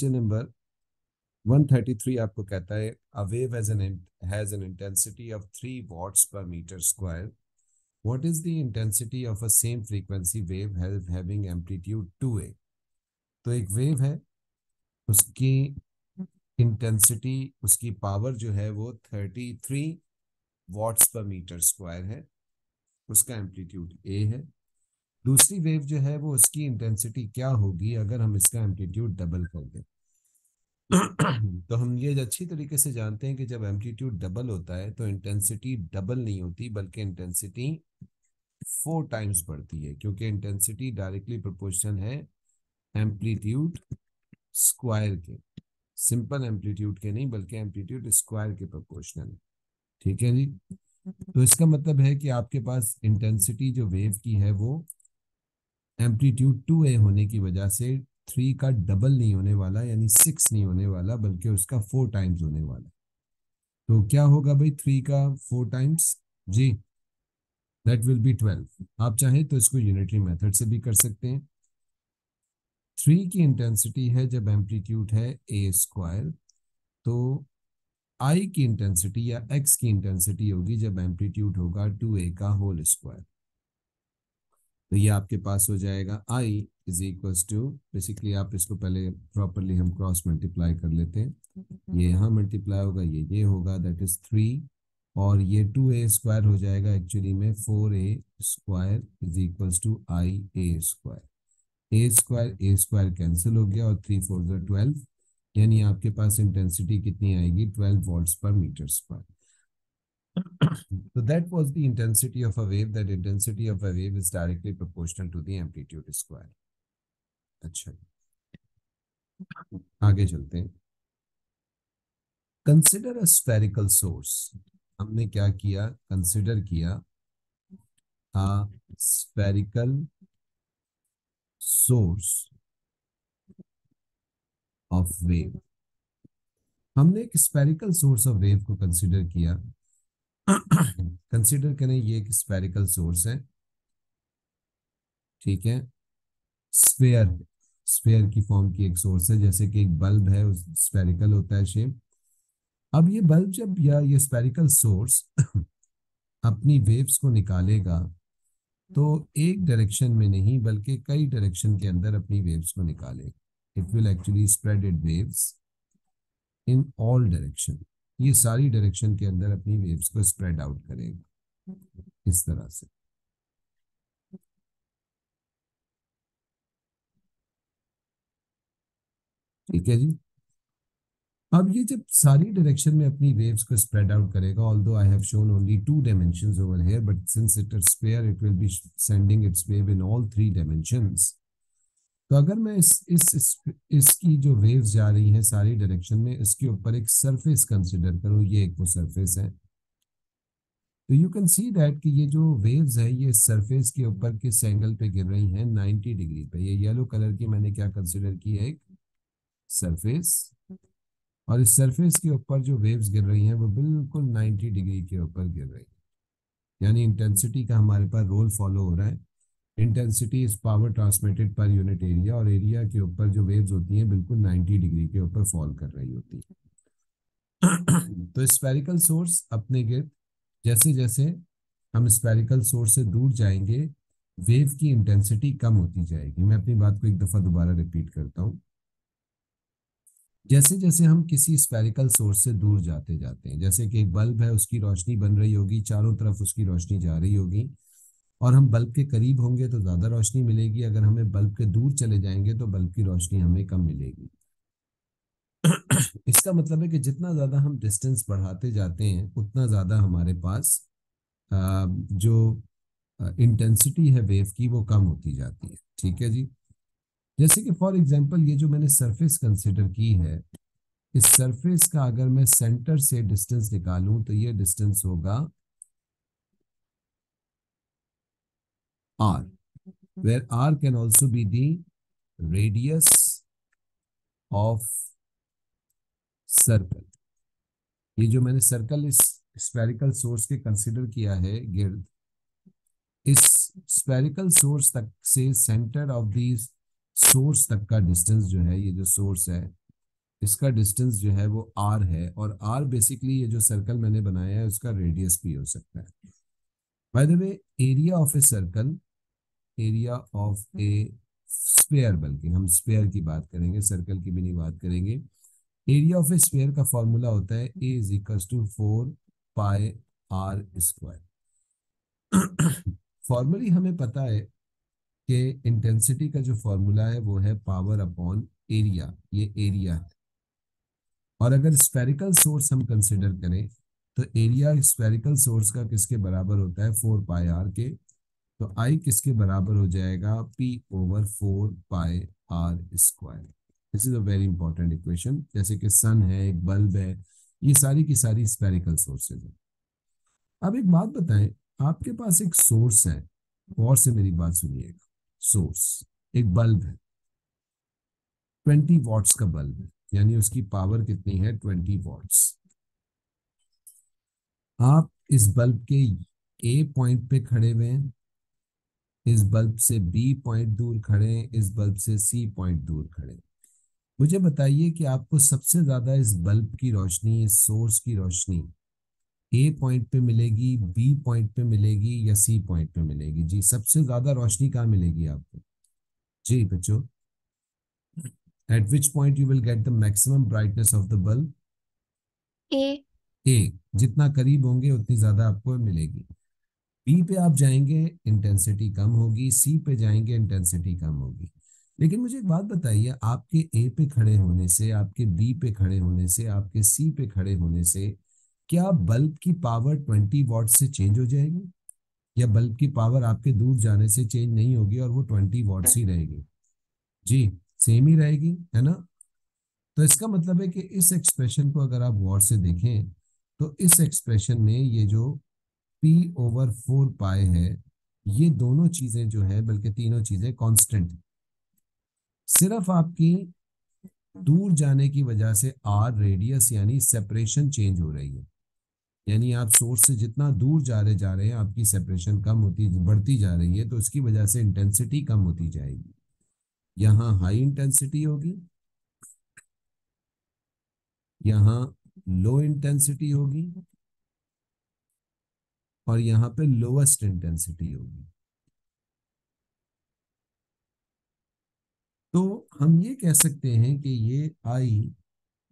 Question number 133 आपको कहता है a wave has an intensity of 3 watts per meter square. What is the intensity of a same frequency wave having amplitude 2a? तो एक wave है, उसकी intensity, उसकी power जो है वो 33 वॉट्स पर मीटर स्क्वायर है, उसका एम्पलीट्यूड a है। दूसरी वेव जो है वो उसकी इंटेंसिटी क्या होगी अगर हम इसका एम्पलीट्यूड डबल कर दें। तो हम ये अच्छी तरीके से जानते हैं कि जब एम्पलीट्यूड डबल होता है तो इंटेंसिटी डबल नहीं होती बल्कि इंटेंसिटी 4 टाइम्स बढ़ती है, क्योंकि इंटेंसिटी डायरेक्टली प्रोपोर्शनल है एम्पलीट्यूड स्क्वायर के, सिंपल एम्पलीट्यूड के नहीं बल्कि एम्पलीट्यूड स्क्वायर के प्रोपोर्शनल है। ठीक है जी। तो इसका मतलब है कि आपके पास इंटेंसिटी जो वेव की है वो एम्पलीट्यूड 2a होने की वजह से 3 का डबल नहीं होने वाला, यानी 6 नहीं होने वाला बल्कि उसका 4 टाइम्स होने वाला। तो क्या होगा भाई 3 का 4 टाइम्स जी, दैट विल बी 12। आप चाहें तो इसको यूनिटरी मेथड से भी कर सकते हैं। 3 की इंटेंसिटी है जब एम्पलीट्यूड है a स्क्वायर, तो I की इंटेंसिटी या x की इंटेंसिटी होगी जब एम्पलीट्यूड होगा 2a का होल स्क्वायर। तो ये आपके पास हो जाएगा I is equals to, basically आप इसको पहले प्रॉपरली हम क्रॉस मल्टीप्लाई कर लेते हैं। ये यहाँ मल्टीप्लाई होगा, ये होगा, दैट इज 3, और ये 2a स्क्वायर हो जाएगा एक्चुअली में 4a square is equals to I a square. A square cancel हो गया और 3 4 12, यानी आपके पास इंटेंसिटी कितनी आएगी 12 watts per metre square. So that was the intensity of a wave. That intensity of a wave is directly proportional to the amplitude square. अच्छा, आगे चलते हैं। Consider a spherical source. हमने क्या किया, कंसिडर किया a spherical source of wave. हमने एक स्फेरिकल सोर्स ऑफ वेव को कंसिडर किया। कंसिडर करें ये एक स्फेरिकल सोर्स है, ठीक है, स्फेयर, स्फेयर की फॉर्म की एक सोर्स है, जैसे कि एक बल्ब है, उस स्फेरिकल होता है शेप। अब ये बल्ब जब या ये स्फेरिकल सोर्स अपनी वेव्स को निकालेगा तो एक डायरेक्शन में नहीं बल्कि कई डायरेक्शन के अंदर अपनी वेव्स को निकालेगा। It will actually spread it waves in all direction. ये सारी डायरेक्शन के अंदर अपनी वेव्स को स्प्रेड आउट करेगा इस तरह से। ठीक है जी। अब ये जब सारी डायरेक्शन में अपनी वेव्स को स्प्रेड आउट करेगा, although I have shown only 2 dimensions over here, but since it is sphere it will be sending it's wave in all 3 dimensions. तो अगर मैं इसकी जो वेव्स जा रही हैं सारी डायरेक्शन में, इसके ऊपर एक सरफेस कंसिडर करूं, ये एक वो सरफेस है, तो यू कैन सी दैट कि ये जो वेव्स है ये सरफेस के ऊपर किस एंगल पे गिर रही हैं, 90 डिग्री पे। ये येलो कलर की मैंने क्या कंसिडर की है, एक सरफेस, और इस सरफेस के ऊपर जो वेव्स गिर रही हैं वो बिल्कुल 90 डिग्री के ऊपर गिर रही है। यानी इंटेंसिटी का हमारे पास रोल फॉलो हो रहा है। Intensity is power transmitted per unit area, और एरिया के ऊपर जो वेव्स होती हैं बिल्कुल 90 डिग्री के ऊपर फॉल कर रही होती है। तो स्फेरिकल सोर्स अपने गिर्द, जैसे जैसे हम स्फेरिकल सोर्स से दूर जाएंगे वेव की इंटेंसिटी कम होती जाएगी। मैं अपनी बात को एक दफा दोबारा रिपीट करता हूँ। जैसे जैसे हम किसी स्फेरिकल सोर्स से दूर जाते जाते हैं, जैसे कि एक बल्ब है, उसकी रोशनी बन रही होगी, चारों तरफ उसकी रोशनी जा रही होगी, और हम बल्ब के करीब होंगे तो ज्यादा रोशनी मिलेगी, अगर हमें बल्ब के दूर चले जाएंगे तो बल्ब की रोशनी हमें कम मिलेगी। इसका मतलब है कि जितना ज्यादा हम डिस्टेंस बढ़ाते जाते हैं उतना ज्यादा हमारे पास जो इंटेंसिटी है वेव की वो कम होती जाती है। ठीक है जी। जैसे कि फॉर एग्जांपल ये जो मैंने सरफेस कंसिडर की है, इस सरफेस का अगर मैं सेंटर से डिस्टेंस निकालूं तो ये डिस्टेंस होगा r, where r can also be the radius of circle. ये जो मैंने सर्कल इस स्फेरिकल सोर्स के कंसिडर किया है गिर्द, इस स्फेरिकल सोर्स तक से सेंटर ऑफ दी सोर्स तक का डिस्टेंस जो है, ये जो सोर्स है इसका डिस्टेंस जो है वो r है, और r बेसिकली ये जो सर्कल मैंने बनाया है उसका रेडियस भी हो सकता है। By the way, area of a circle, area of a sphere, बल्कि हम स्फेयर की बात करेंगे, सर्कल की भी नहीं बात करेंगे। एरिया ऑफ ए स्फेयर का फॉर्मूला होता है a is equal to 4 pi r square. Formally हमें पता है कि इंटेंसिटी का जो फॉर्मूला है वो है पावर अपॉन एरिया, ये एरिया है। और अगर स्फेरिकल सोर्स हम कंसिडर करें तो एरिया स्फेरिकल सोर्स का किसके बराबर होता है, 4 पाई r के। तो आई किसके बराबर हो जाएगा, P/4 pi r square. This is a very important equation. जैसे कि सन है, एक बल्ब है, ये सारी की सारी स्फेरिकल सोर्सेज है। अब एक बात बताएं, आपके पास एक सोर्स है, गौर से मेरी बात सुनिएगा। सोर्स एक बल्ब है, 20 वॉट्स का बल्ब है, यानी उसकी पावर कितनी है, 20 वॉट्स। आप इस बल्ब के ए पॉइंट पे खड़े हुए हैं, इस बल्ब से बी पॉइंट दूर खड़े हैं, इस बल्ब से सी पॉइंट दूर खड़े हैं। मुझे बताइए कि आपको सबसे ज्यादा इस बल्ब की रोशनी, इस सोर्स की रोशनी ए पॉइंट पे मिलेगी, बी पॉइंट पे मिलेगी, या सी पॉइंट पे मिलेगी? जी, सबसे ज्यादा रोशनी कहाँ मिलेगी आपको? जी बच्चों, at which point you will get the maximum brightness of the bulb? A. A. जितना करीब होंगे उतनी ज्यादा आपको मिलेगी। बी पे आप जाएंगे, इंटेंसिटी कम होगी, सी पे जाएंगे, इंटेंसिटी कम होगी। लेकिन मुझे एक बात बताइए, आपके ए पे खड़े होने से, आपके बी पे खड़े होने से, आपके सी पे खड़े होने से क्या बल्ब की पावर 20 वॉट से चेंज हो जाएगी, या बल्ब की पावर आपके दूर जाने से चेंज नहीं होगी और वो 20 वॉट्स ही रहेगी? जी, सेम ही रहेगी, है ना? तो इसका मतलब है कि इस एक्सप्रेशन को अगर आप गौर से देखें तो इस एक्सप्रेशन में ये जो P/4 पाई है, ये दोनों चीजें जो है, बल्कि तीनों चीजें कांस्टेंट। सिर्फ आपकी दूर जाने की वजह से आर रेडियस यानी सेपरेशन चेंज हो रही है। यानी आप सोर्स से जितना दूर जा रहे हैं, आपकी सेपरेशन कम होती बढ़ती जा रही है, तो इसकी वजह से इंटेंसिटी कम होती जाएगी। यहाँ हाई इंटेंसिटी होगी, यहाँ लो इंटेंसिटी होगी, और यहाँ पे लोवेस्ट इंटेंसिटी होगी। तो हम ये कह सकते हैं कि ये आई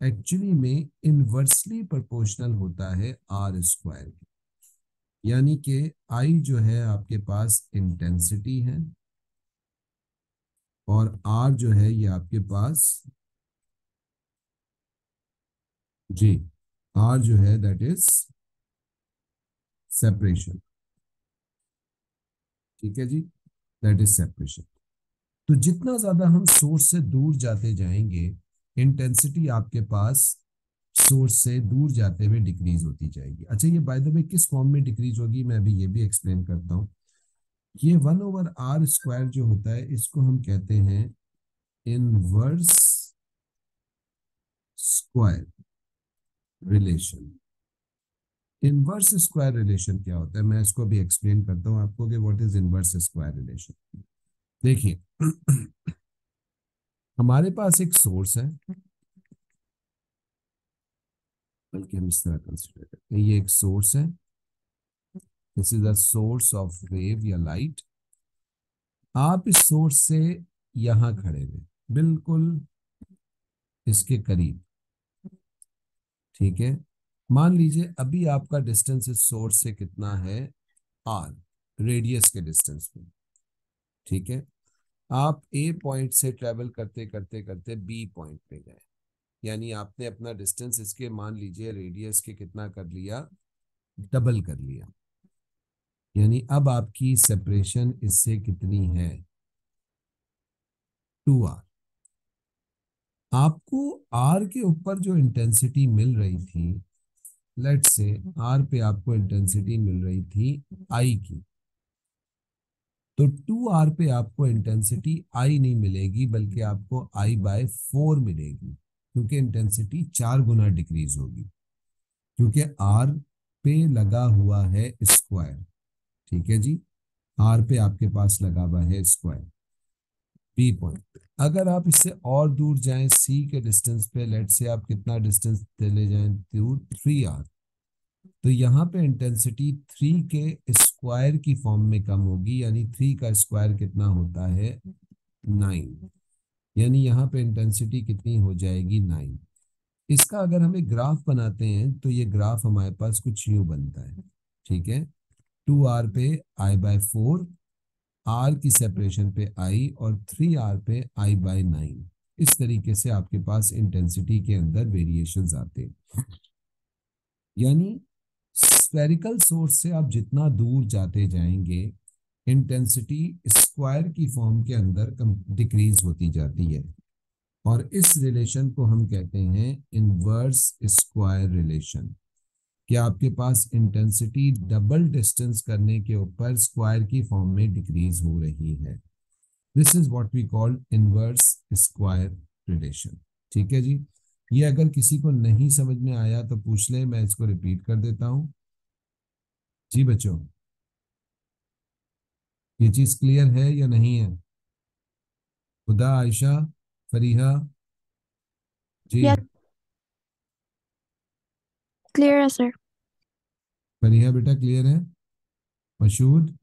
एक्चुअली में इनवर्सली प्रोपोर्शनल होता है आर स्क्वायर के। यानी कि आई जो है आपके पास इंटेंसिटी है, और आर जो है ये आपके पास, जी, आर जो है दैट इज सेपरेशन। ठीक है जी, दैट इज सेपरेशन। तो जितना ज्यादा हम सोर्स से दूर जाते जाएंगे, इंटेंसिटी आपके पास सोर्स से दूर जाते हुए डिक्रीज होती जाएगी। अच्छा, ये बाय द वे किस फॉर्म में डिक्रीज होगी, मैं अभी ये भी एक्सप्लेन करता हूँ। ये 1/r² जो होता है, इसको हम कहते हैं inverse square relation. Inverse square relation क्या होता है, मैं इसको भी एक्सप्लेन करता हूँ आपको कि what is inverse square relation. देखिए, हमारे पास एक सोर्स है, बल्कि हम इस तरह कंसिडर करते हैं, ये एक सोर्स है। This is a source of wave या लाइट। आप इस सोर्स से यहां खड़े हुए, बिल्कुल इसके करीब, ठीक है। मान लीजिए अभी आपका डिस्टेंस इस सोर्स से कितना है, आर, रेडियस के डिस्टेंस पे, ठीक है। आप ए पॉइंट से ट्रेवल करते करते करते बी पॉइंट पे गए, यानी आपने अपना डिस्टेंस इसके, मान लीजिए रेडियस के कितना कर लिया, डबल कर लिया। यानी अब आपकी सेपरेशन इससे कितनी है, 2r। आपको आर के ऊपर जो इंटेंसिटी मिल रही थी, लेट्स से आर पे आपको इंटेंसिटी मिल रही थी आई की, तो 2r पे आपको इंटेंसिटी आई नहीं मिलेगी, बल्कि आपको I/4 मिलेगी, क्योंकि इंटेंसिटी 4 गुना डिक्रीज होगी, क्योंकि आर पे लगा हुआ है स्क्वायर। ठीक है जी, आर पे आपके पास लगा हुआ है स्क्वायर। बी पॉइंट पे। अगर आप इससे और दूर जाएं सी के डिस्टेंस पे, लेट से आप कितना डिस्टेंस चले जाएं दूर, 3r, तो यहाँ पे इंटेंसिटी 3 के स्क्वायर की फॉर्म में कम होगी, यानी 3 का स्क्वायर कितना होता है, 9। यानी यहाँ पे इंटेंसिटी कितनी हो जाएगी, 9। इसका अगर हमें ग्राफ बनाते हैं तो ये ग्राफ हमारे पास कुछ यूं बनता है, ठीक है। 2r पे I/4, r की सेपरेशन पे I, और 3r पे I/9। इस तरीके से आपके पास इंटेंसिटी के अंदर वेरिएशंस आते हैं। यानी स्फेरिकल सोर्स से आप जितना दूर जाते जाएंगे, इंटेंसिटी स्क्वायर की फॉर्म के अंदर डिक्रीज होती जाती है, और इस रिलेशन को हम कहते हैं इनवर्स स्क्वायर रिलेशन, कि आपके पास इंटेंसिटी डबल डिस्टेंस करने के ऊपर स्क्वायर की फॉर्म में डिक्रीज हो रही है। This is what we call inverse square relation. ठीक है जी। ये अगर किसी को नहीं समझ में आया तो पूछ ले, मैं इसको रिपीट कर देता हूं। जी बच्चों, ये चीज क्लियर है या नहीं है? खुदा, आयशा, फरीहा जी। या क्लियर है सर। फरीहा बेटा क्लियर है? मशहूद,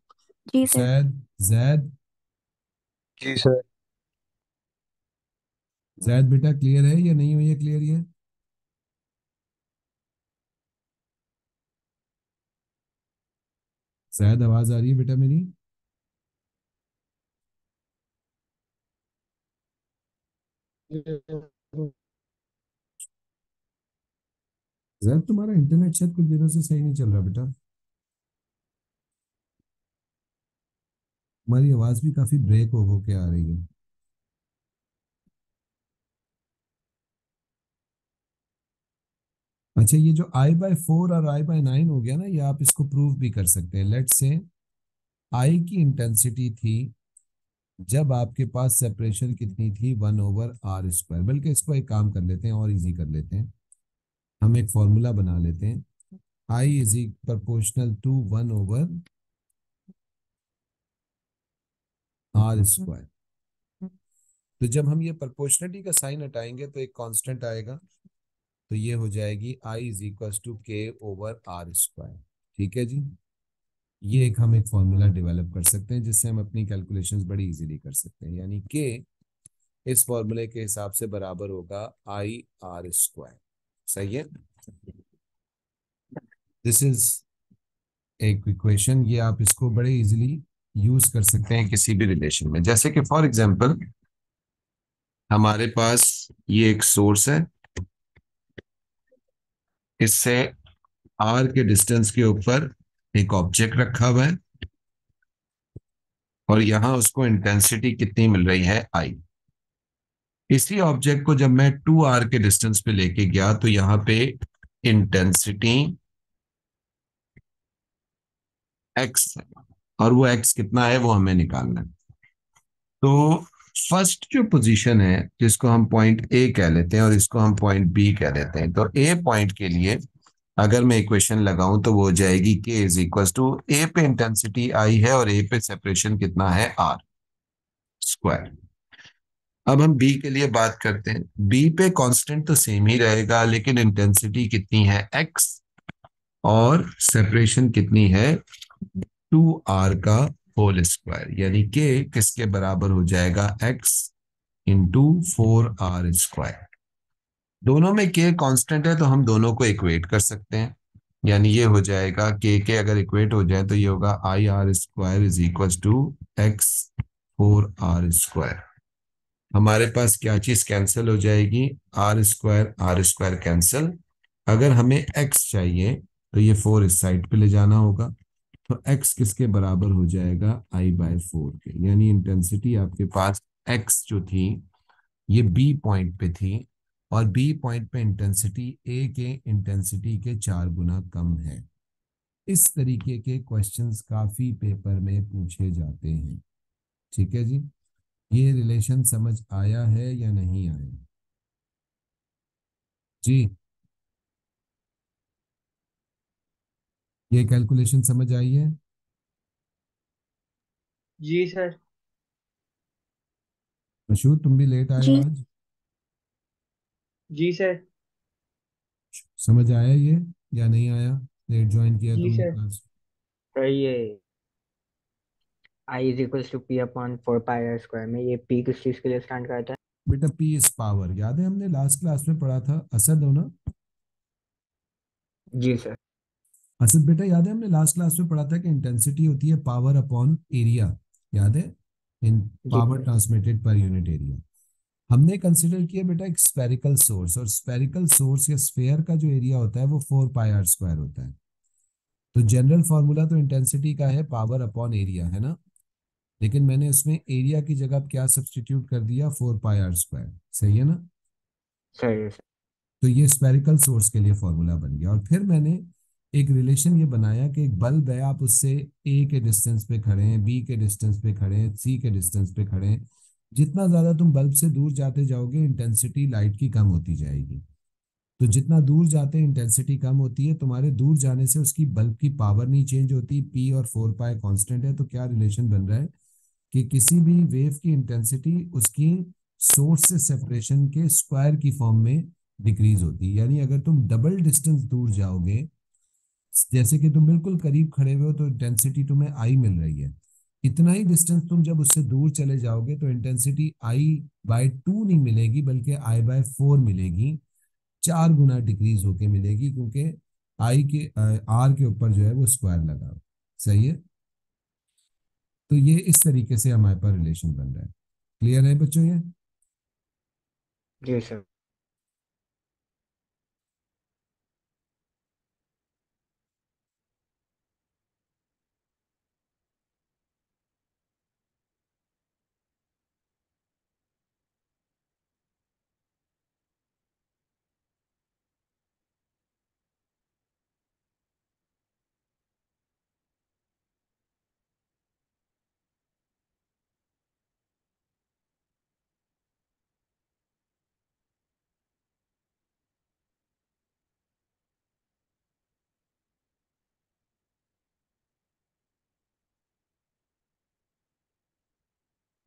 जी सर। सैद, जैद, जी सर। जैद बेटा क्लियर है या नहीं हुई है क्लियर ये? शायद आवाज आ रही है बेटा मेरी? जैद तुम्हारा इंटरनेट शायद कुछ दिनों से सही नहीं चल रहा बेटा। तुम्हारी आवाज भी काफी ब्रेक हो के आ रही है। अच्छा, ये जो I/4 और I/9 हो गया ना, ये आप इसको प्रूव भी कर सकते हैं। लेट से I की इंटेंसिटी थी जब आपके पास सेपरेशन कितनी थी, 1/r²। बल्कि इसको एक काम कर लेते हैं और इजी कर लेते हैं, हम एक फॉर्मूला बना लेते हैं। I is proportional to 1/r²। तो जब हम ये प्रोपोर्शनलिटी का साइन हटाएंगे तो एक कांस्टेंट आएगा, तो ये हो जाएगी I = K/r²। ठीक है जी। ये हम एक फॉर्मूला डेवलप कर सकते हैं जिससे हम अपनी कैलकुलेशंस बड़ी इजीली कर सकते हैं। यानी K इस फॉर्मूले के हिसाब से बराबर होगा I/r²। सही है। दिस इज एक इक्वेशन, ये आप इसको बड़े इजीली यूज कर सकते हैं किसी भी रिलेशन में। जैसे कि फॉर एग्जांपल हमारे पास ये एक सोर्स है, इससे r के डिस्टेंस के ऊपर एक ऑब्जेक्ट रखा हुआ है, और यहां उसको इंटेंसिटी कितनी मिल रही है, I। इसी ऑब्जेक्ट को जब मैं 2r के डिस्टेंस पे लेके गया तो यहाँ पे इंटेंसिटी x है, और वो x कितना है वो हमें निकालना है। तो फर्स्ट जो पोजीशन है, जिसको हम पॉइंट ए कह लेते हैं और इसको हम पॉइंट बी कह लेते हैं, तो ए पॉइंट के लिए अगर मैं इक्वेशन लगाऊं तो वो हो जाएगी K = ए पे इंटेंसिटी आई है और ए पे सेपरेशन कितना है, r²। अब हम बी के लिए बात करते हैं। बी पे कांस्टेंट तो सेम ही रहेगा, लेकिन इंटेंसिटी कितनी है, x, और सेपरेशन कितनी है, 2r का होल स्क्वायर। यानी के किसके बराबर हो जाएगा, x × 4r²। दोनों में के कांस्टेंट है तो हम दोनों को इक्वेट कर सकते हैं। यानी ये हो जाएगा के अगर इक्वेट हो जाए तो ये होगा I/r² = x/4r²। हमारे पास क्या चीज कैंसिल हो जाएगी, r² कैंसिल। अगर हमें x चाहिए तो ये 4 इस साइड पे ले जाना होगा, तो x किसके बराबर हो जाएगा, I/4 के। यानी इंटेंसिटी आपके पास x जो थी ये बी पॉइंट पे थी, और बी पॉइंट पे इंटेंसिटी ए के इंटेंसिटी के 4 गुना कम है। इस तरीके के क्वेश्चंस काफी पेपर में पूछे जाते हैं। ठीक है जी। ये रिलेशन समझ आया है या नहीं आया? जी, ये कैलकुलेशन समझ आई है? जी सर। अशोक तुम भी लेट आए हो जी आज। जी सर। समझ आया ये या नहीं आया? लेट ज्वाइन किया जी तुमने सर। क्लास। सर ये I is equals to P upon 4 pi R square में ये पी किस चीज के लिए स्टैंड करता है? बेटा पी इज पावर, याद है हमने लास्ट क्लास में पढ़ा था। असद हो ना? जी सर। असद बेटा, याद है हमने लास्ट क्लास में पढ़ा था कि इंटेंसिटी होती है पावर अपॉन एरिया। याद है? Energy power sir. Transmitted per unit area. हमने कंसिडर किया बेटा एक स्फेरिकल सोर्स, और स्फेरिकल सोर्स या स्फेयर का जो एरिया होता है वो 4 पाई आर स्क्वायर होता है। तो जनरल फॉर्मूला तो इंटेंसिटी का है पावर अपॉन एरिया, है ना? लेकिन मैंने उसमें एरिया की जगह अब क्या सब्सटीट्यूट कर दिया? 4 पाई आर स्क्वायर। सही है ना? सर ये सर। तो ये स्फेरिकल सोर्स के लिए फॉर्मूला बन गया। और फिर मैंने एक रिलेशन ये बनाया कि एक बल्ब है, आप उससे ए के डिस्टेंस पे खड़े हैं, बी के डिस्टेंस पे खड़े हैं, सी के डिस्टेंस पे खड़े हैं। जितना ज्यादा तुम बल्ब से दूर जाते जाओगे इंटेंसिटी लाइट की कम होती जाएगी। तो जितना दूर जाते हैं इंटेंसिटी कम होती है। तुम्हारे दूर जाने से उसकी बल्ब की पावर नहीं चेंज होती, पी और 4 पाई कांस्टेंट है। तो क्या रिलेशन बन रहा है कि किसी भी वेव की इंटेंसिटी उसकी सोर्स से सेपरेशन के स्क्वायर की फॉर्म में डिक्रीज होती है। यानी अगर तुम डबल डिस्टेंस दूर जाओगे, जैसे कि तुम बिल्कुल करीब खड़े हुए हो तो इंटेंसिटी तुम्हें आई मिल रही है। इतना ही डिस्टेंस तुम जब उससे दूर चले जाओगे तो इंटेंसिटी I/2 नहीं मिलेगी, बल्कि I/4 मिलेगी। 4 गुना डिक्रीज होके मिलेगी, क्योंकि आई के आर के ऊपर जो है वो स्क्वायर लगा हुआ। सही है? तो ये इस तरीके से हमारे पास रिलेशन बन रहा है। क्लियर है बच्चों ये? जी सर।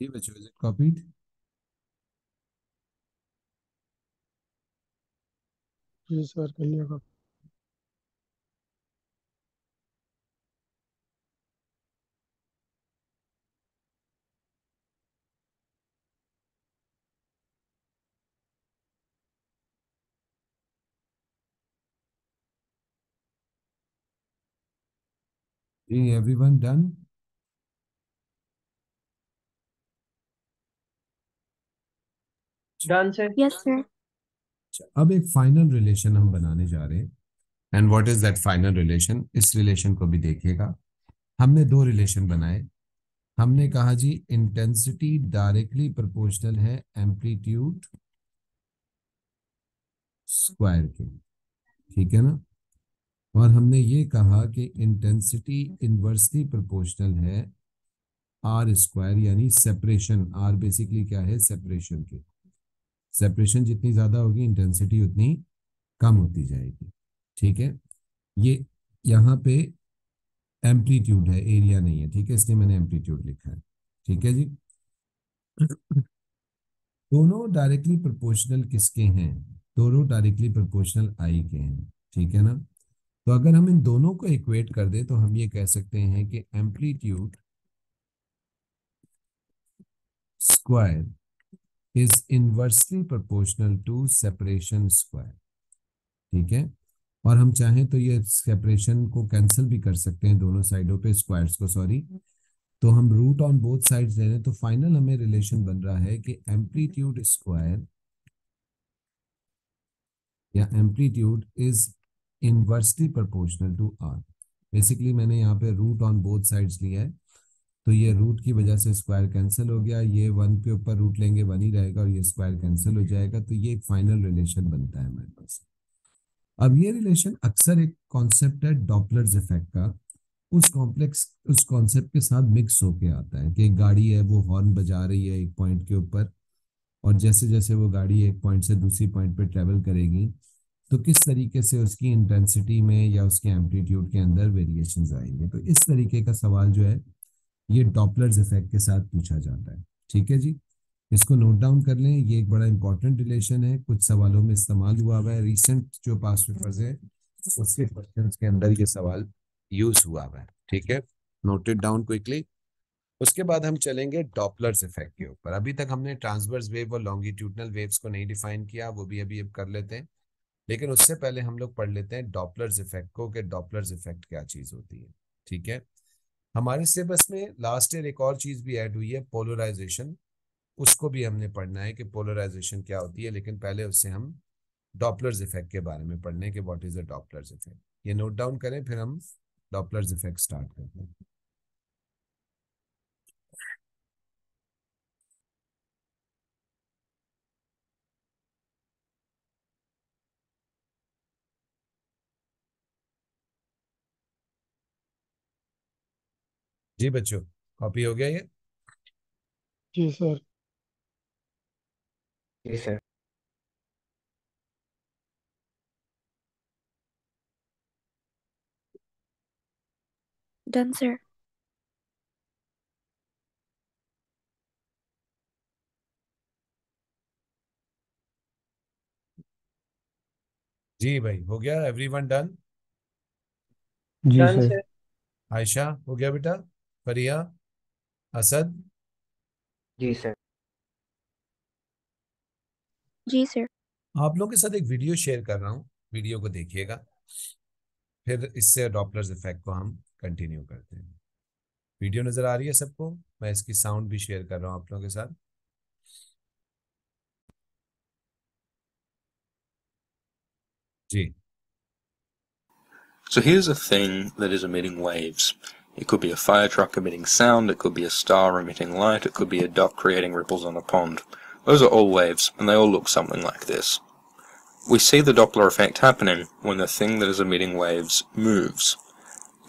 ये बच्चों इज इट कॉपीड? जी सर, कर लिया कब। जी everyone done? Done sir. Yes sir. अब एक फाइनल रिलेशन हम बनाने जा रहे हैं। And what is that final relation? इस रिलेशन को भी देखिएगा। हमने दो रिलेशन बनाए। हमने कहा जी इंटेंसिटी डायरेक्टली प्रोपोर्शनल है एम्पलीट्यूड स्क्वायर के। ठीक है ना? और हमने ये कहा कि इंटेंसिटी इनवर्सली प्रोपोर्शनल है आर स्क्वायर, यानी सेपरेशन। आर बेसिकली क्या है? सेपरेशन की। सेपरेशन जितनी ज्यादा होगी इंटेंसिटी उतनी कम होती जाएगी। ठीक है? ये यहाँ पे एम्पलीट्यूड है, एरिया नहीं है। ठीक है, इसलिए मैंने एम्पलीट्यूड लिखा है। ठीक है जी? दोनों डायरेक्टली प्रोपोर्शनल किसके हैं? दोनों डायरेक्टली प्रोपोर्शनल आई के हैं। ठीक है ना? तो अगर हम इन दोनों को इक्वेट कर दे तो हम ये कह सकते हैं कि amplitude square is inversely proportional to separation square. ठीक है? और हम चाहें तो ये सेपरेशन को कैंसिल भी कर सकते हैं, दोनों साइडों पे स्क्वायर्स को, सॉरी। तो हम रूट ऑन बोथ साइड्स ले लें तो फाइनल हमें रिलेशन बन रहा है कि एम्पलीट्यूड स्क्वायर या amplitude is inversely proportional to R. Basically मैंने यहाँ पे रूट ऑन बोथ साइड्स लिया है, तो ये रूट की वजह से स्क्वायर कैंसिल हो गया। ये वन के ऊपर रूट लेंगे वन ही रहेगा, और ये स्क्वायर कैंसिल हो जाएगा। तो ये एक फाइनल रिलेशन बनता है हमारे पास। अब ये रिलेशन अक्सर एक कॉन्सेप्ट है डॉपलर्स इफेक्ट का, उस कॉन्सेप्ट के साथ मिक्स होके आता है कि एक गाड़ी है वो हॉर्न बजा रही है एक पॉइंट के ऊपर, और जैसे जैसे वो गाड़ी एक पॉइंट से दूसरी पॉइंट पे ट्रेवल करेगी तो किस तरीके से उसकी इंटेंसिटी में या उसके एम्पलीट्यूड के अंदर वेरिएशंस आएंगे। तो इस तरीके का सवाल जो है ये डॉपलर्स इफेक्ट के साथ पूछा जाता है। ठीक है जी? इसको नोट डाउन कर लें, ये एक बड़ा इंपॉर्टेंट रिलेशन है, कुछ सवालों में इस्तेमाल हुआ हुआ है, रिसेंट जो पास पेपर्स है उसके क्वेश्चंस के अंदर ये सवाल यूज हुआ हुआ है। ठीक है, नोट इट डाउन क्विकली। उसके बाद हम चलेंगे डॉपलर्स इफेक्ट के ऊपर। अभी तक हमने ट्रांसवर्स वेव और लॉन्गिट्यूडनल वेव्स को नहीं डिफाइन किया, वो भी अभी अब कर लेते हैं, लेकिन उससे पहले हम लोग पढ़ लेते हैं डॉपलर्स इफेक्ट को, कि डॉपलर्स इफेक्ट क्या चीज होती है। ठीक है, हमारे सिलेबस में लास्ट ईयर एक और चीज भी ऐड हुई है, पोलराइजेशन। उसको भी हमने पढ़ना है कि पोलराइजेशन क्या होती है, लेकिन पहले उससे हम डॉपलर्स इफेक्ट के बारे में पढ़ने के, what is the Doppler's effect. ये नोट डाउन करें, फिर हम डॉपलर्स इफेक्ट स्टार्ट करते हैं। जी बच्चों, कॉपी हो गया ये? जी सर। जी सर। Done, sir. जी भाई, हो गया, एवरीवन डन? जी डन सर। सर। आयशा हो गया बेटा? फरिया? असद? जी सर। जी, sir. आप लोगों के साथ एक वीडियो शेयर कर रहा हूँ, वीडियो को देखिएगा, फिर इससे डॉपलर्स इफेक्ट को हम कंटिन्यू करते हैं। वीडियो नजर आ रही है सबको? मैं इसकी साउंड भी शेयर कर रहा हूँ आप लोगों के साथ। जी। So here's a thing that is emitting waves. It could be a fire truck emitting sound, it could be a star emitting light, it could be a duck creating ripples on a pond. Those are all waves, and they all look something like this. We see the Doppler effect happening when the thing that is emitting waves moves.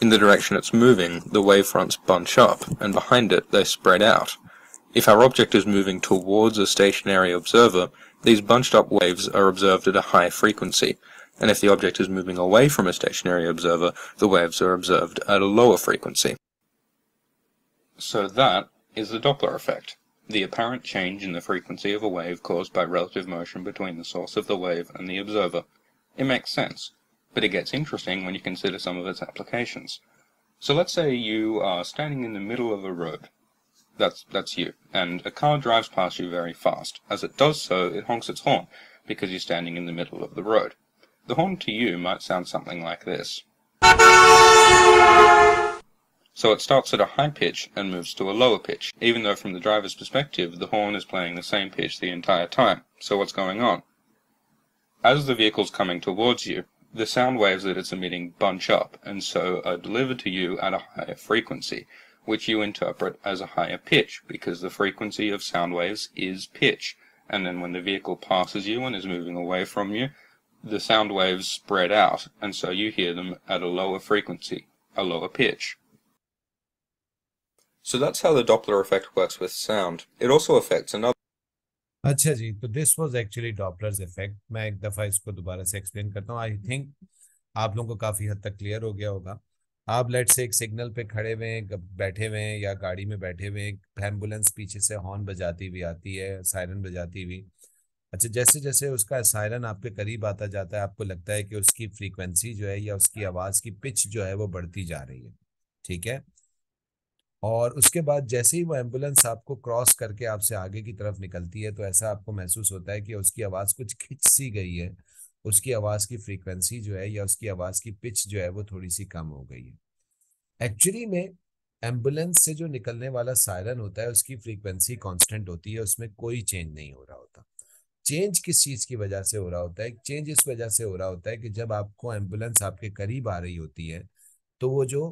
In the direction it's moving, the wavefronts bunch up, and behind it they spread out. If our object is moving towards a stationary observer, these bunched up waves are observed at a high frequency, and if the object is moving away from a stationary observer, the waves are observed at a lower frequency. So that is the Doppler effect, the apparent change in the frequency of a wave caused by relative motion between the source of the wave and the observer. It makes sense, but it gets interesting when you consider some of its applications. So let's say you are standing in the middle of a road. That's you, and a car drives past you very fast. As it does so, it honks its horn, because you're standing in the middle of the road. The horn to you might sound something like this. So it starts at a high pitch and moves to a lower pitch, even though from the driver's perspective the horn is playing the same pitch the entire time. So what's going on? As the vehicle's coming towards you, the sound waves that it's emitting bunch up, and so are delivered to you at a higher frequency, which you interpret as a higher pitch, because the frequency of sound waves is pitch, and then when the vehicle passes you and is moving away from you, the sound waves spread out, and so you hear them at a lower frequency, a lower pitch. So that's how the Doppler effect works with sound. It also affects another. अच्छा जी, तो this was actually Doppler's effect. मैं एक दफा इसको दोबारा से explain करता हूँ, आई थिंक आप लोगों को काफी हद तक क्लियर हो गया होगा। आप लेट से एक सिग्नल पे खड़े हुए हैं, बैठे हुए हैं या गाड़ी में बैठे हुए हैं, एम्बुलेंस पीछे से हॉर्न बजाती हुई आती है, सायरन बजाती हुई। अच्छा, जैसे जैसे उसका सायरन आपके करीब आता जाता है, आपको लगता है कि उसकी फ्रीक्वेंसी जो है या उसकी आवाज की पिच जो है वो बढ़ती जा रही है। ठीक है, और उसके बाद जैसे ही वो एम्बुलेंस आपको क्रॉस करके आपसे आगे की तरफ निकलती है, तो ऐसा आपको महसूस होता है कि उसकी आवाज़ कुछ खिंच सी गई है, उसकी आवाज़ की फ्रीक्वेंसी जो है या उसकी आवाज़ की पिच जो है वो थोड़ी सी कम हो गई है। एक्चुअली में एम्बुलेंस से जो निकलने वाला सायरन होता है उसकी फ्रीक्वेंसी कांस्टेंट होती है, उसमें कोई चेंज नहीं हो रहा होता। चेंज किस चीज़ की वजह से हो रहा होता है? चेंज इस वजह से हो रहा होता है कि जब आपको एम्बुलेंस आपके करीब आ रही होती है, तो वो जो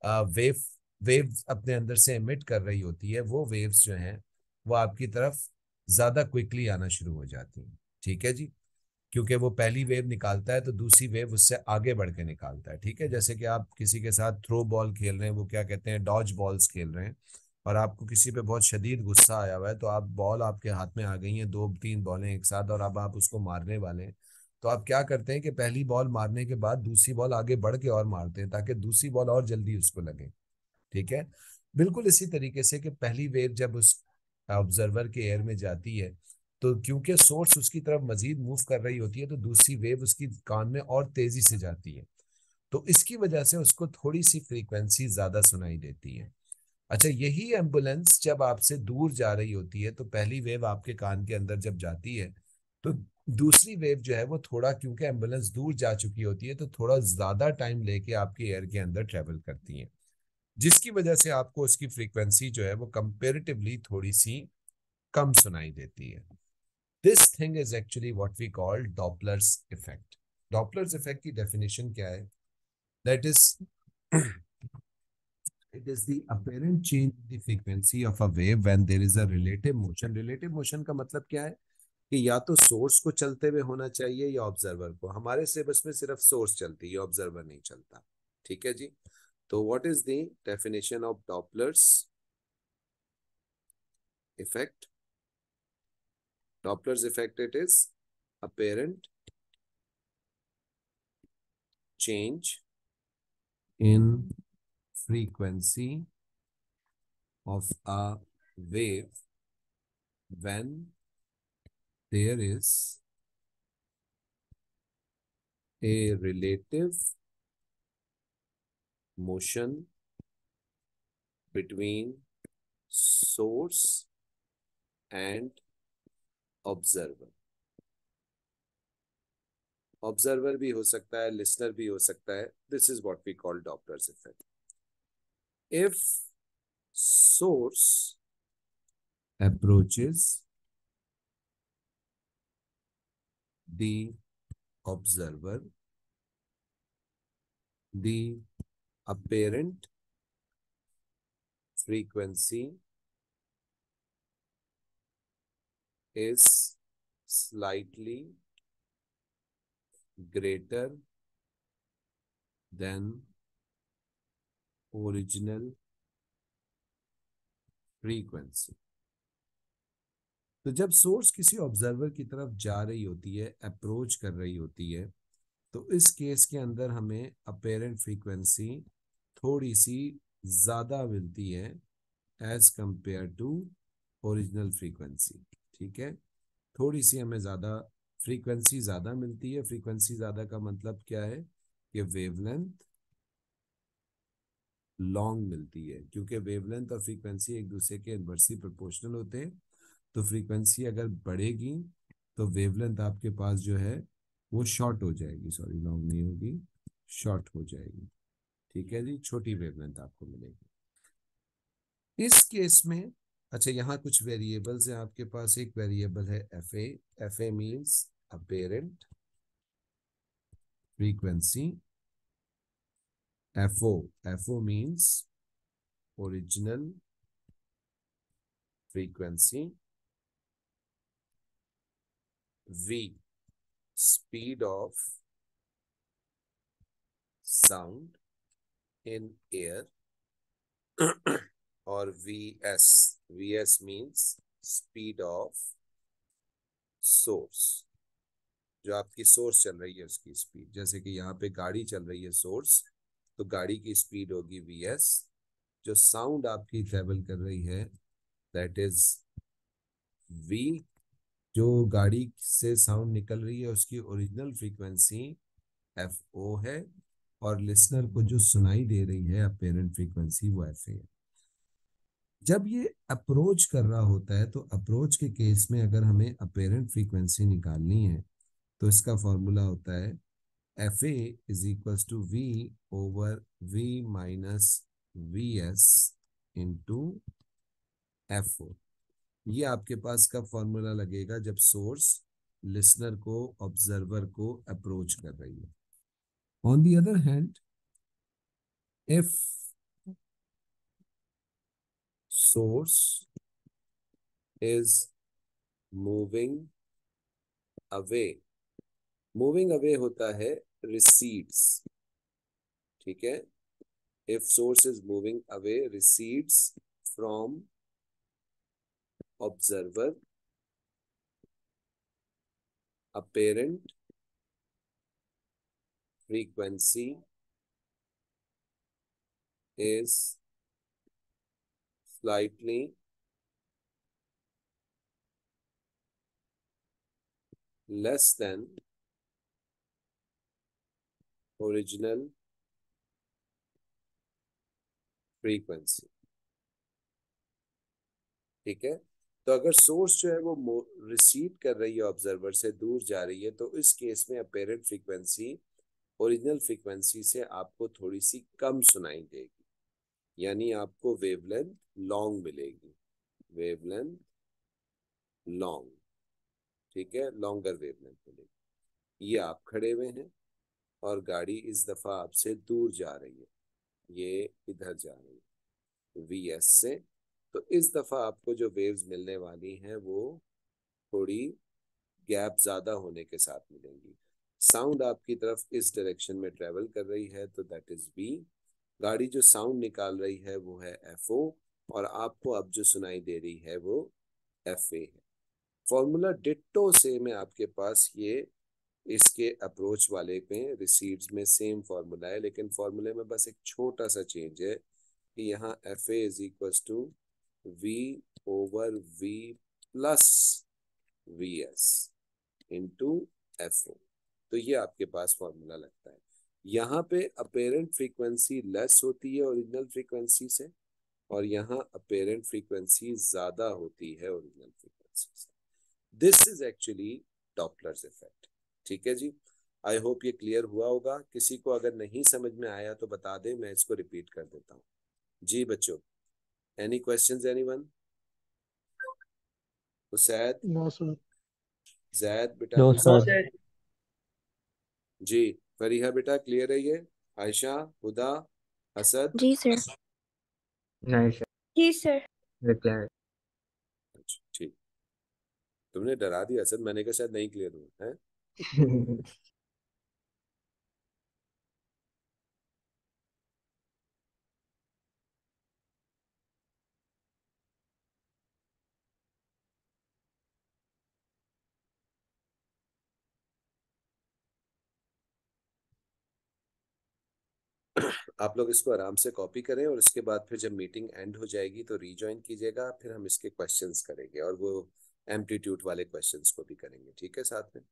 वेव वेव्स अपने अंदर से एमिट कर रही होती है, वो वेव्स जो हैं वो आपकी तरफ ज्यादा क्विकली आना शुरू हो जाती हैं। ठीक है जी, क्योंकि वो पहली वेव निकालता है तो दूसरी वेव उससे आगे बढ़ के निकालता है। ठीक है, जैसे कि आप किसी के साथ थ्रो बॉल खेल रहे हैं, वो क्या कहते हैं, डॉज बॉल्स खेल रहे हैं, और आपको किसी पे बहुत शदीद गुस्सा आया हुआ है, तो आप बॉल आपके हाथ में आ गई हैं, दो तीन बॉलें एक साथ, और अब आप उसको मारने वाले हैं। तो आप क्या करते हैं कि पहली बॉल मारने के बाद दूसरी बॉल आगे बढ़ के और मारते हैं, ताकि दूसरी बॉल और जल्दी उसको लगे। ठीक है, बिल्कुल इसी तरीके से कि पहली वेव जब उस ऑब्जर्वर के एयर में जाती है, तो क्योंकि सोर्स उसकी तरफ मजीद मूव कर रही होती है, तो दूसरी वेव उसकी कान में और तेजी से जाती है, तो इसकी वजह से उसको थोड़ी सी फ्रीक्वेंसी ज्यादा सुनाई देती है। अच्छा, यही एम्बुलेंस जब आपसे दूर जा रही होती है, तो पहली वेव आपके कान के अंदर जब जाती है, तो दूसरी वेव जो है वो थोड़ा, क्योंकि एम्बुलेंस दूर जा चुकी होती है, तो थोड़ा ज्यादा टाइम लेके आपके एयर के अंदर ट्रेवल करती है, जिसकी वजह से आपको उसकी फ्रीक्वेंसी जो है वो कंपेरेटिवली थोड़ी सी कम सुनाई देती है। This thing is actually what we call Doppler's effect. Doppler's effect की डेफिनेशन क्या है? That is it is the apparent change in the frequency of a wave when there is a relative motion. relative motion का मतलब क्या है कि या तो सोर्स को चलते हुए होना चाहिए या ऑब्जर्वर को। हमारे सिलेबस में सिर्फ सोर्स चलती है, ऑब्जर्वर नहीं चलता। ठीक है जी। तो what is the definition of Doppler's effect? Doppler's effect, it is apparent change in frequency of a wave when there is a relative motion between source and observer. Observer भी हो सकता है, लिसनर भी हो सकता है। This is what we call Doppler's effect. If source approaches the observer, the apparent frequency is slightly greater than original frequency। तो जब सोर्स किसी ऑब्जर्वर की तरफ जा रही होती है, अप्रोच कर रही होती है, तो इस केस के अंदर हमें अपेरेंट फ्रीक्वेंसी थोड़ी सी ज्यादा मिलती है as compared to original frequency. ठीक है, थोड़ी सी हमें ज्यादा फ्रीक्वेंसी ज्यादा मिलती है। फ्रीक्वेंसी ज्यादा का मतलब क्या है कि वेवलेंथ लॉन्ग मिलती है, क्योंकि वेवलेंथ और फ्रीक्वेंसी एक दूसरे के इनवर्सली प्रोपोर्शनल होते हैं। तो फ्रीक्वेंसी अगर बढ़ेगी तो वेवलेंथ आपके पास जो है वो शॉर्ट हो जाएगी, सॉरी लॉन्ग नहीं होगी, शॉर्ट हो जाएगी। ठीक है जी, छोटी वेवलेंथ आपको मिलेगी इस केस में। अच्छा, यहाँ कुछ वेरिएबल्स हैं आपके पास। एक वेरिएबल है F A. F A means apparent frequency. F O means original frequency. V, speed of sound in air और VS means speed of source। जो आपकी सोर्स चल रही है उसकी स्पीड, जैसे कि यहाँ पे गाड़ी चल रही है सोर्स, तो गाड़ी की स्पीड होगी VS। जो साउंड आपकी ट्रेवल कर रही है दैट इज V। जो गाड़ी से साउंड निकल रही है उसकी ओरिजिनल फ्रीक्वेंसी FO है, और लिसनर को जो सुनाई दे रही है अपेरेंट फ्रीक्वेंसी वो FA है। जब ये अप्रोच कर रहा होता है, तो अप्रोच के केस में अगर हमें अपेरेंट फ्रीक्वेंसी निकालनी है तो इसका फॉर्मूला होता है FA is equals to V over V minus VS into FO। ये आपके पास कब फॉर्मूला लगेगा? जब सोर्स लिसनर को, ऑब्जर्वर को अप्रोच कर रही है। On the other hand, if source is moving away होता है रिसीड्स। ठीक है, if source is moving away recedes from observer, apparent frequency is slightly less than original frequency. ठीक है, तो अगर सोर्स जो है वो रिसीव कर रही है ऑब्जर्वर से, दूर जा रही है, तो इस केस में अपेरेंट फ्रीक्वेंसी ओरिजिनल फ्रीक्वेंसी से आपको थोड़ी सी कम सुनाई देगी, यानी आपको वेवलेंथ लॉन्ग मिलेगी, वेवलेंथ लॉन्ग। ठीक है, लॉन्गर वेवलेंथ मिलेगी। ये आप खड़े हुए हैं और गाड़ी इस दफा आपसे दूर जा रही है, ये इधर जा रही है वीएस से, तो इस दफा आपको जो वेव्स मिलने वाली हैं वो थोड़ी गैप ज्यादा होने के साथ मिलेंगी। साउंड आपकी तरफ इस डायरेक्शन में ट्रेवल कर रही है, तो दैट इज बी। गाड़ी जो साउंड निकाल रही है वो है एफ ओ, और आपको अब जो सुनाई दे रही है वो एफ ए है। फॉर्मूला डिट्टो सेम है आपके पास, ये इसके अप्रोच वाले पे रिसीव्स में सेम फॉर्मूला है, लेकिन फॉर्मूले में बस एक छोटा सा चेंज है कि यहाँ F A is equal to V over V plus V S into F O. तो ये आपके पास फॉर्मूला लगता है। यहाँ पे अपेरेंट फ्रीक्वेंसी लेस होती है ओरिजिनल फ्रीक्वेंसी से, और यहाँ अपेरेंट फ्रीक्वेंसी ज्यादा होती है ओरिजिनल फ्रीक्वेंसी से। This is actually Doppler's effect. ठीक है जी, आई होप ये क्लियर हुआ होगा। किसी को अगर नहीं समझ में आया तो बता दे, मैं इसको रिपीट कर देता हूँ। जी बच्चों, any questions anyone? Usaid, no sir. Zaid बेटा, नो हुसैन सर। जी, फरीहा बेटा क्लियर है ये? आयशा, हुदा, असद? जी सर। नहीं सर। जी सर। रिप्लाई। अच्छा, ठीक। तुमने डरा दिया असद, मैंने कहा शायद नहीं क्लियर हुआ है। आप लोग इसको आराम से कॉपी करें, और इसके बाद फिर जब मीटिंग एंड हो जाएगी तो रीजॉइन कीजिएगा, फिर हम इसके क्वेश्चंस करेंगे, और वो एम्पलीट्यूड वाले क्वेश्चंस को भी करेंगे। ठीक है साथ में?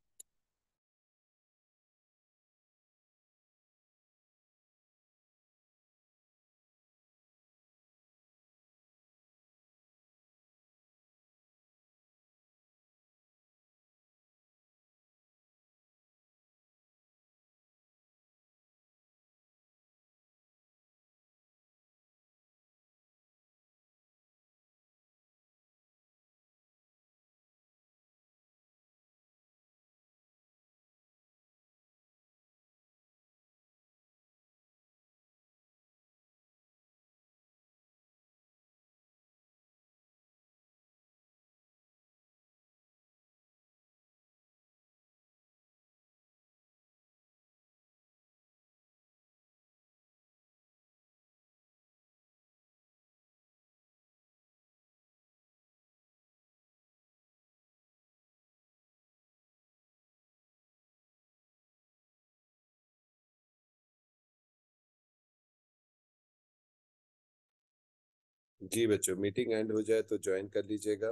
जी बच्चों, मीटिंग एंड हो जाए तो ज्वाइन कर लीजिएगा।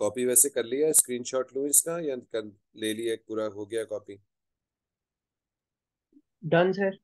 कॉपी वैसे कर लिया, स्क्रीनशॉट लूं इसका, या कर ले लिया, पूरा हो गया कॉपी? Done sir.